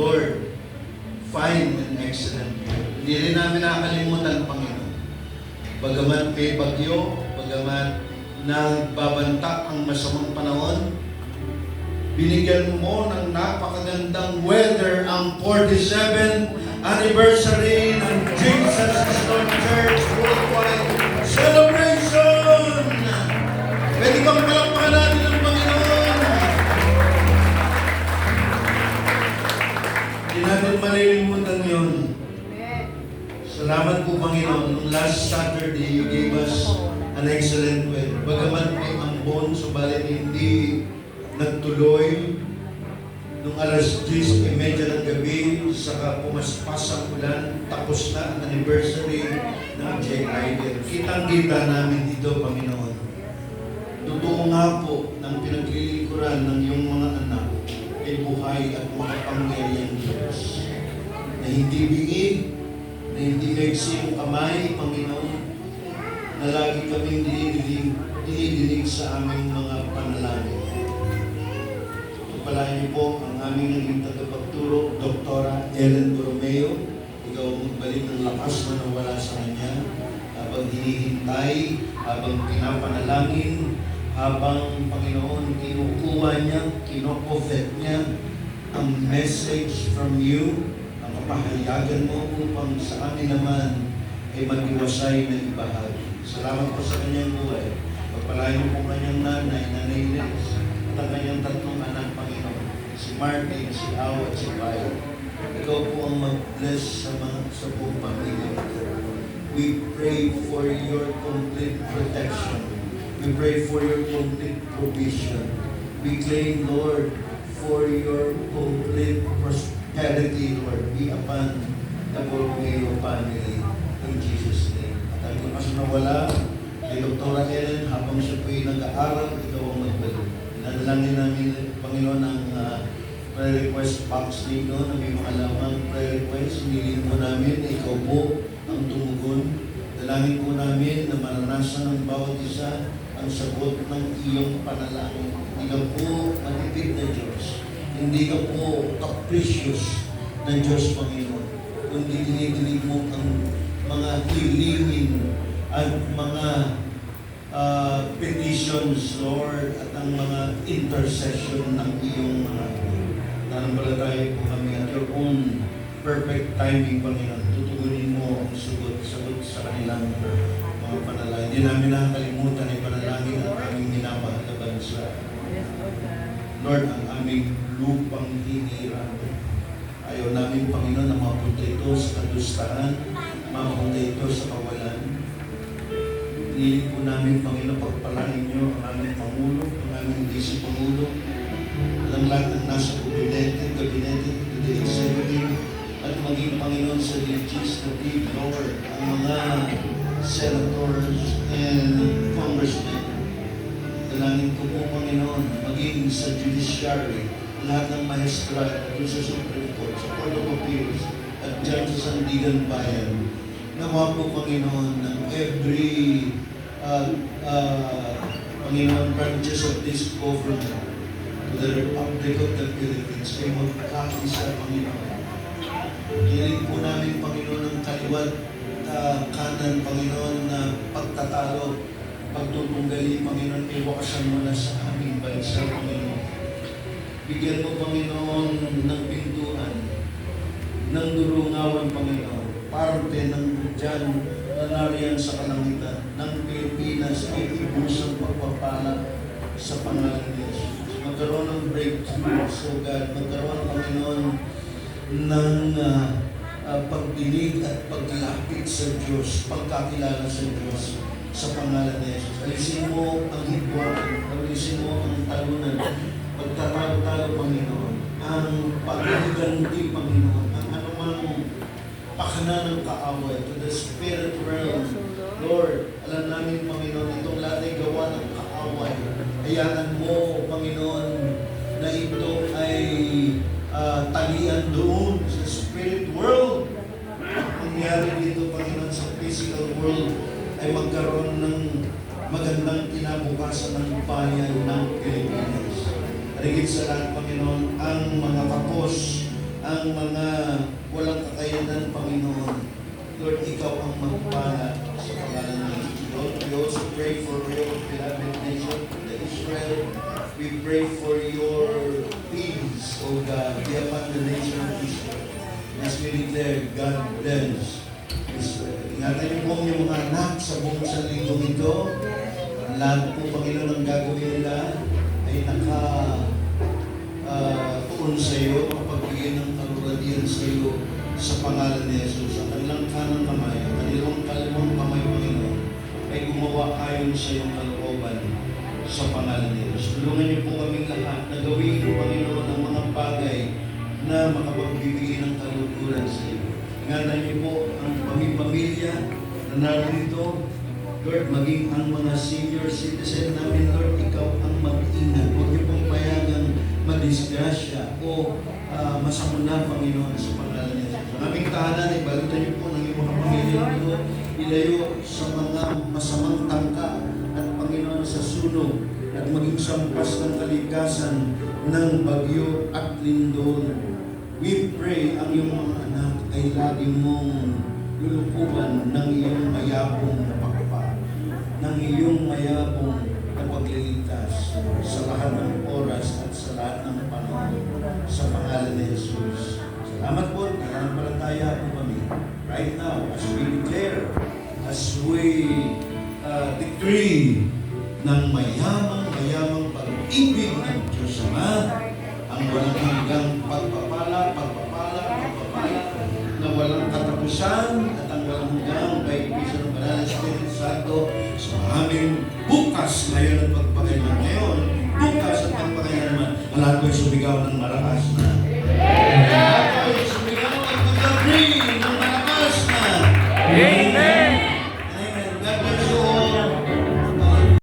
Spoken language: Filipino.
Lord, fine and excellent. Hindi rin namin nakakalimutan, Panginoon. Bagamat may bagyo, bagamat nagbabanta ang masamang panahon, binigyan mo ng napakagandang weather ang 47th anniversary ng Jesus is Lord Church Worldwide Celebration! Pwede kang palakpakan natin ng Panginoon. Hindi natin malilimutan yun. Salamat po, Panginoon. Nung last Saturday, you gave us an excellent weather. Bagamat may ambon, subalit hindi nagtuloy. Nung alas 10:30 ng gabi, saka pumaspas ang ulan, tapos na ang anniversary ng J-Rider. Kitang-kita namin dito, Panginoon. Totoo nga po ng pinaglilingkuran ng iyong mga anak ay buhay at makapangyarihan Diyos. Na hindi bingig, na hindi kaigsi ang kamay, Panginoon, na lagi kaming dinidinig sa aming mga panalangin. Pagpalain niyo po ang aming naging tagapagturo, Dr. Ellen Borromeo. Ikaw ang magbalik ng lakas na nawala sa kanya habang hinihintay, habang pinapanalangin, habang Panginoon, kinukuha niya, kinopofet niya ang message from you, ang kapahayagan mo upang sa amin naman ay mag-iwasay na ibahagi. Salamat po sa kanyang buhay. Pagpalain mo po kanyang nanay, Nanay Liz, at ang kanyang tatlong anak, Panginoon, si Martin, si Au, at si Bayo. Ikaw po ang mag-bless sa buong pamilya. We pray for your complete protection. We pray for your complete provision. We claim, Lord, for your complete prosperity, Lord, be upon the Borromeo family in Jesus' name. At ang lakas na wala kay Dr. Ellen habang siya po'y nag-aaral, ikaw ang magbalik. Nanalangin namin, Panginoon, ang prayer request box dito na may mga lamang prayer request. Hiniling po namin, ikaw po ang tumugon. Dalangin po namin na maranasan ng bawat isa ang sagot ng iyong panalangin. Hindi ka po matipid na Diyos. Hindi ka po capricious na Diyos, Panginoon. Kundi dinidinig mo ang mga hilingin at mga petitions, Lord, at ang mga intercession ng iyong mga nananampalataya po kami at your own perfect timing, Panginoon. Tutugunin mo ang sagot sa kanilang mga panalangin. Hindi namin nakakalimutan ay panalangin ang aming minamahal na bansa. Lord, ang aming lupang hinirang. Ayaw namin, Panginoon, na mapunta ito sa kadustahan, mapunta ito sa kawalan. Piniling po namin, Panginoon, pagpalain niyo ang aming Pangulo, ang aming Vice Pangulo, ang lahat ng nasa gabinete, to the executive, at maging, Panginoon, sa legislative, Lord, ang mga senators and congressmen. Dalangin ko po, Panginoon, maging sa judiciary, lahat ng maestra at sa Supreme Court, sa Court of Appeals, at dyan sa Sandigan Bayan. Nawa po, Panginoon, ng every Panginoon, branches of this government to the Republic of the Philippines ay magkakaisa, Panginoon. Hiling po namin, Panginoon, ang kaliwat kanan, Panginoon, na pagtatalo, pagtutunggali, Panginoon, iwakasan mo na sa aming bansa, Panginoon. Bigyan mo, Panginoon, ng pintuan, ng durungawan, Panginoon, parte ng dyan na nariyan sa kalangitan ng Pilipinas ay ibusang pagpapala sa pangalan ni Jesus. Magkaroon ng breakthrough, so God, magkaroon, Panginoon, ng pagdinig at paglapit sa Diyos, pagkakilala sa Diyos sa pangalan ni Jesus. Alisin mo ang hidwaan, alisin mo ang talunan, pagtatalo-talo, Panginoon, ang paghiganti, Panginoon, ang anumang pakana ng kaaway to the spirit realm. Lord, alam namin, Panginoon, itong lahat ay gawa ng kaaway. Hayaan mo, Panginoon, na ito ay talian doon sa spirit world. Ang nangyari dito, Panginoon, sa physical world ay magkaroon ng magandang kinabukasan ng bayan ng Pilipinas. Higit sa lahat, Panginoon, ang mga kapos ang mga walang kakayanan, Panginoon. Lord, Ikaw ang magpala sa pangalan ng Jesus. Lord, we also pray for your beloved nation, the Israel. We pray for your peace, O God, be upon the nation of Israel. As we declare, God bless Israel. Ingatan niyo po ang inyong mga anak sa buong sanlingkong ito. Lahat po, Panginoon, ang gagawin nila ay tuon sa iyo, makapagbigay ng kaluladian sa iyo sa pangalan ni Jesus. Ang kanilang kanang kamay, ang kanilang kalimang kamay, Panginoon, ay gumawa ayon sa iyong kalooban sa pangalan ni Jesus. Tulungan niyo po kaming lahat na gawin, Panginoon, ang mga bagay na makapagbibigay ng kaluluran sa iyo. Ingatan niyo po ang pamilya na narito, Lord, maging ang mga senior citizen namin, Lord, Ikaw ang mag-ingat. Huwag niyo pong payagang madisgrasya o masamuna, Panginoon, sa pangalan niya. Ang aming tahanan, ibalutan niyo po ng iyong mga pamilya nito, ilayo sa mga masamang tangka at, Panginoon, sa sunog at maging sampas ng kalikasan ng bagyo at lindol. We pray ang iyong mga anak ay lagi mong lulukuban ng iyong mayabong na pakpa, ng iyong mayabong na pagliligtas sa lahat ng oras at sa lahat ng panahon sa pangalan ni Jesus. Salamat po, nananampalataya po kami right now as we declare, as we decree ng mayamang pag-ibig ng Diyos Ama, ang walang hanggang pagpapala na walang katapusan at ang walang hanggang kaibigan ng Banal na Espiritu Santo sa aming bukas ngayon at pagpakailan ngayon, bukas at pagpakailan naman, ang lahat ko'y sumigaw ng malakas na. Lahat ko'y sumigaw at mag-agree ng malakas na. Amen!